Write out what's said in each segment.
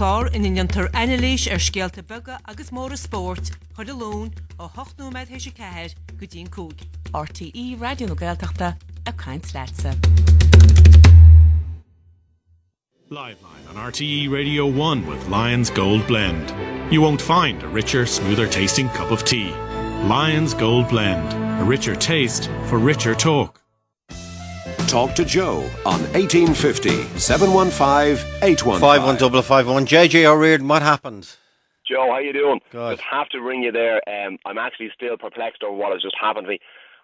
chlár in iniontar enilís scéalta buga agus móra sport chuir de lón ó 8 héis ceir go dtíon cúg. RTE Radio na Gaeltachta a Caint Leatsa. Live line on RTE Radio 1 with Lion's Gold Blend. You won't find a richer, smoother tasting cup of tea. Lion's Gold Blend. A richer taste for richer talk. Talk to Joe on 1850 715 815. 51551. JJ O'Riordan, what happened? Joe, how you doing? Good. Just have to ring you there. I'm actually still perplexed over what has just happened to me.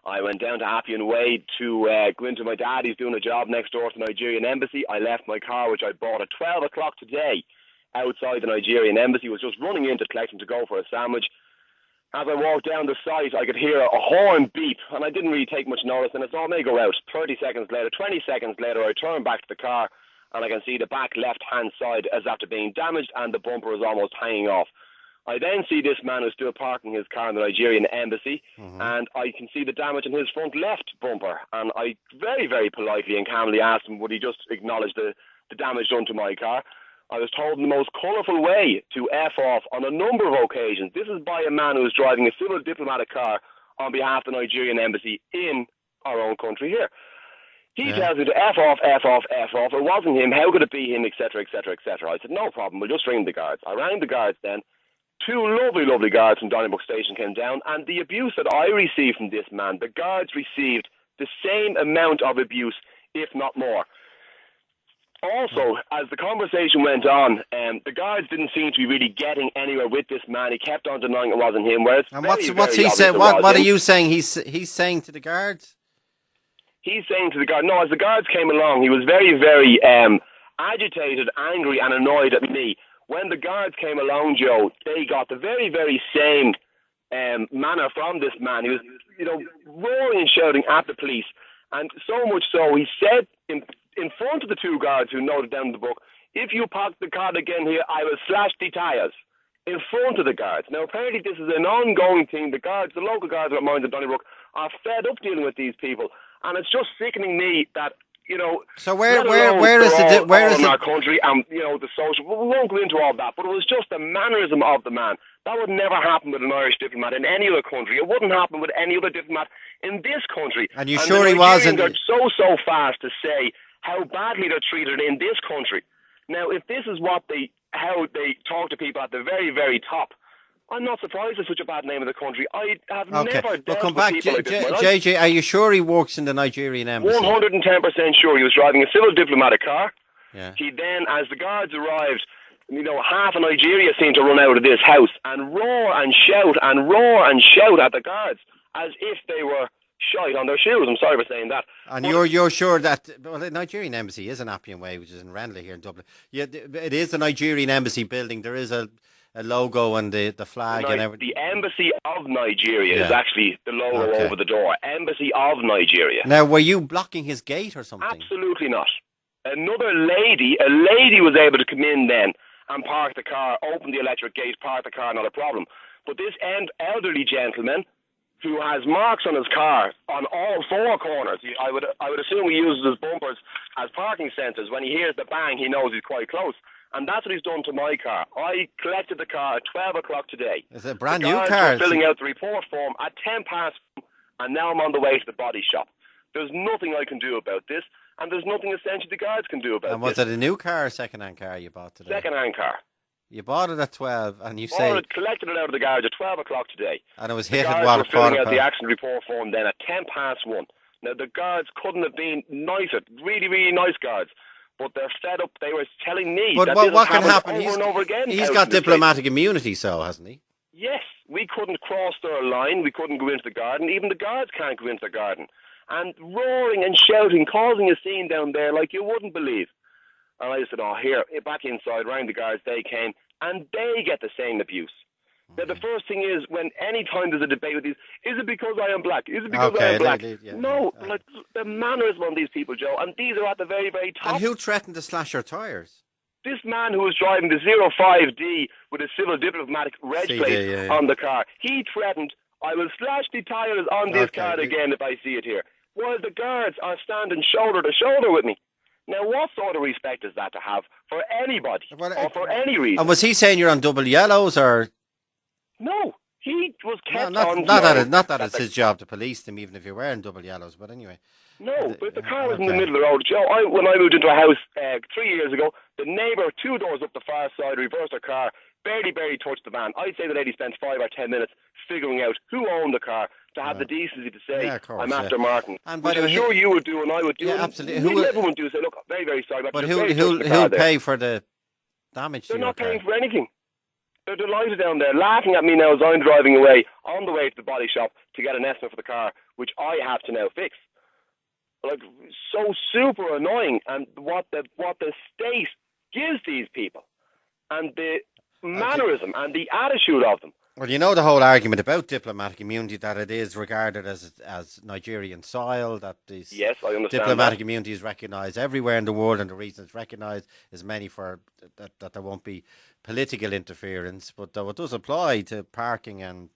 I went down to Appian Way to go into my dad. He's doing a job next door to the Nigerian embassy. I left my car, which I bought at 12 o'clock today, outside the Nigerian embassy. Was just running in to collect him to go for a sandwich. As I walked down the site, I could hear a horn beep, and I didn't really take much notice, and I thought, may go out. 30 seconds later, 20 seconds later, I turned back to the car, and I can see the back left-hand side as after being damaged, and the bumper is almost hanging off. I then see this man who's still parking his car in the Nigerian embassy, and I can see the damage in his front left bumper, and I very, very politely and calmly asked him, would he just acknowledge the damage done to my car? I was told in the most colourful way to F off on a number of occasions. This is by a man who is driving a civil diplomatic car on behalf of the Nigerian embassy in our own country here. He tells me to F off, F off, F off. It wasn't him. How could it be him, etc., etc., etc. I said, no problem. We'll just ring the guards. I rang the guards then. Two lovely, lovely guards from Donnybrook Station came down, and the abuse that I received from this man, the guards received the same amount of abuse, if not more. Also, as the conversation went on, the guards didn't seem to be really getting anywhere with this man. He kept on denying it wasn't him. Whereas and what's he saying? What are you saying? He's saying to the guards? He's saying to the guards. No, as the guards came along, he was very, very agitated, angry, and annoyed at me. When the guards came along, Joe, they got the very, very same manner from this man. He was, roaring and shouting at the police, and so much so, he said in front of the two guards who noted down the book, if you park the car again here, I will slash the tyres. In front of the guards. Now, apparently this is an ongoing thing. The local guards at mines in Donnybrook are fed up dealing with these people. And it's just sickening me that, So where is in our country and, the social... We won't go into all that, but it was just the mannerism of the man. That would never happen with an Irish diplomat in any other country. It wouldn't happen with any other diplomat in this country. And you sure he wasn't... They're so fast to say how badly they're treated in this country. Now, if this is how they talk to people at the very, very top, I'm not surprised it's such a bad name of the country. I have never dealt come with back, people like this. JJ, are you sure he works in the Nigerian embassy? 110% sure. He was driving a civil diplomatic car. Yeah. He then, as the guards arrived, half of Nigeria seemed to run out of this house and roar and shout at the guards as if they were shite on their shoes. I'm sorry for saying that. And you're sure that the Nigerian embassy is in Appian Way, which is in Ranelagh here in Dublin. Yeah, it is the Nigerian embassy building. There is a logo and the flag and everything. The Embassy of Nigeria is actually the logo over the door. Embassy of Nigeria. Now, were you blocking his gate or something? Absolutely not. Another lady, was able to come in then and park the car, open the electric gate, park the car, not a problem. But this elderly gentleman, who has marks on his car on all four corners. I would assume he uses his bumpers as parking sensors. When he hears the bang, he knows he's quite close. And that's what he's done to my car. I collected the car at 12 o'clock today. It's a brand new car. Filling out the report form at 10 past, and now I'm on the way to the body shop. There's nothing I can do about this, and there's nothing essentially the guards can do about this. And was it a new car or a second-hand car you bought today? Second-hand car. You bought it at 12, and you collected it out of the garage at 12 o'clock today. And it was hit at what? Filling out the accident report form then at 10 past 1. Now, the guards couldn't have been nicer, really, really nice guards. But they're fed up. They were telling me that what can happen? Over and over again. He's got diplomatic immunity, hasn't he? Yes. We couldn't cross their line. We couldn't go into the garden. Even the guards can't go into the garden. And roaring and shouting, causing a scene down there like you wouldn't believe. And I said, here, back inside, rang the guards, they came, and they get the same abuse. Now, the first thing is, when any time there's a debate with these, is it because I am black? Is it because I am black? No, like the mannerism on these people, Joe, and these are at the very, very top. And who threatened to slash your tyres? This man who was driving the 05D with a civil diplomatic red plate on the car, he threatened, I will slash the tyres on this car again if I see it here. While the guards are standing shoulder to shoulder with me. Now, what sort of respect is that to have for anybody Well, or for any reason? And was he saying you're on double yellows, or No, he was kept not on. that it's his job to police them, even if you're wearing double yellows? But anyway. No, but the car was in the middle of the road. Joe, when I moved into a house 3 years ago, the neighbour 2 doors up the far side reversed her car, barely touched the van. I'd say the lady spent 5 or 10 minutes figuring out who owned the car to have the decency to say, I'm after Martin. And which I'm sure you would do and I would do. Yeah, absolutely. Everyone would do say, look, very sorry. But who'll pay for the damage? They're not paying for anything. They're delighted down there, laughing at me now as I'm driving away on the way to the body shop to get an estimate for the car, which I have to now fix. Like, so super annoying, and what the state gives these people, and the mannerism and the attitude of them. Well, you know the whole argument about diplomatic immunity, that it is regarded as Nigerian soil, that this yes, I understand diplomatic immunity is recognised everywhere in the world, and the reason it's recognised is mainly for that there won't be political interference, but though it does apply to parking and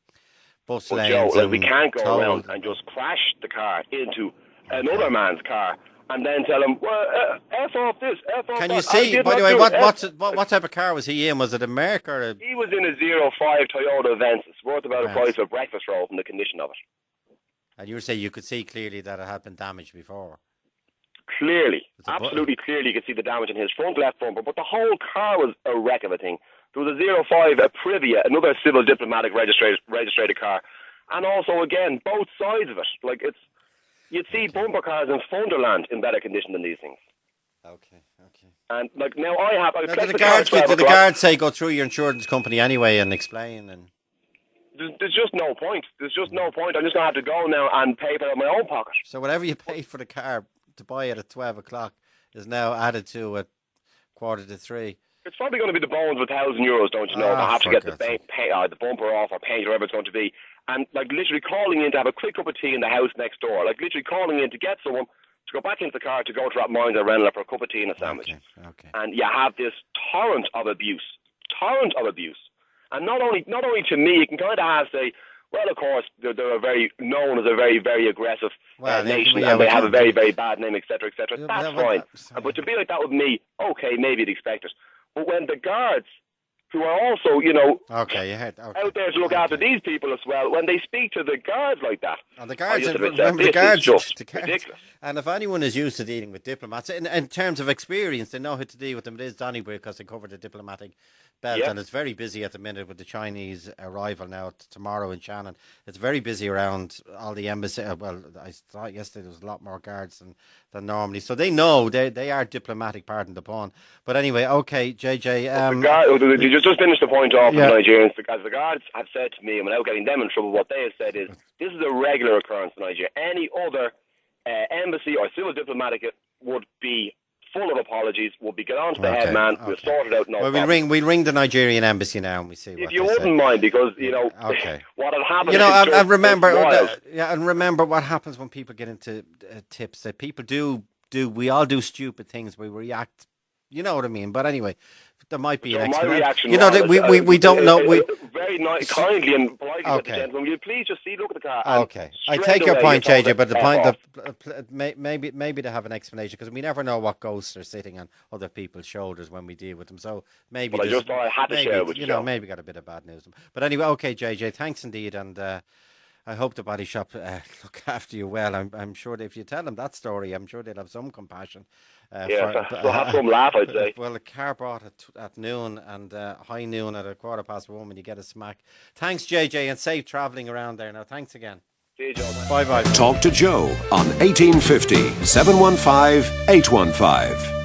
bus lanes. Joe, we can't go around and just crash the car into another man's car and then tell him, well, F off this, F off that. Can you see, by the way, what type of car was he in? Was it a Merc or a... He was in a 05 Toyota Avensis, worth about the price of a breakfast roll from the condition of it. And you were saying you could see clearly that it had been damaged before? Clearly, absolutely clearly you could see the damage in his front left bumper, but the whole car was a wreck of a thing. There was a 05, a Privia, another civil diplomatic registered car, and also, again, both sides of it. Like, you'd see bumper cars in Funderland in better condition than these things. Okay. And like now, I did the guards say go through your insurance company anyway and explain? And there's just no point. There's just no point. I'm just gonna have to go now and pay for it out of my own pocket. So whatever you paid for the car to buy it at 12 o'clock is now added to at 2:45. It's probably going to be the bones of €1,000, don't you know? I have to get the bumper off or paint or whatever it's going to be. And like literally calling in to have a quick cup of tea in the house next door. Like literally calling in to get someone to go back into the car to go to that Mines or Renla for a cup of tea and a sandwich. Okay. And you have this torrent of abuse. And not only to me, you can kind of have say, well, of course, they're known as a very, very aggressive nation, and they have a very, very bad name, etc., etc. That's fine. But to be like that with me, okay, maybe you'd expect it. But when the guards, who are also, out there to look after these people as well, when they speak to the guards like that, and the guards, ridiculous. And if anyone is used to dealing with diplomats, in terms of experience, they know how to deal with them. It is Donnybrook, because they cover the diplomatic belt, and it's very busy at the minute with the Chinese arrival now tomorrow in Shannon. It's very busy around all the embassy. Well, I thought yesterday there was a lot more guards than normally, so they know they are diplomatic, pardon the pun. But anyway, okay, JJ. You just finished the point off with the Nigerians, because the guards have said to me, and without getting them in trouble, what they have said is this is a regular occurrence in Nigeria. Any other embassy or civil diplomatic would be full of apologies. We'll be get on to the head man. We'll sort it out. We'll ring the Nigerian embassy now and we see. If you wouldn't mind, because what had happened. And remember what happens when people get into tips. That people do. We all do stupid things. We react. You know what I mean? But anyway, there might be an explanation. We don't know. Very nice, kindly and politely said the gentleman, will you please just look at the car? Okay, I take your point, JJ, but the point, maybe to have an explanation, because we never know what ghosts are sitting on other people's shoulders when we deal with them. So maybe I just thought I had to share with you. Maybe got a bit of bad news. But anyway, okay, JJ, thanks indeed, and I hope the body shop look after you well. I'm sure that if you tell them that story, I'm sure they'll have some compassion. They'll have some laugh, I'd say. Well, the car brought at noon and high noon at 1:15 when you get a smack. Thanks, JJ, and safe travelling around there. Now, thanks again. See you, Joe. Bye-bye. Talk to Joe on 1850 715 815.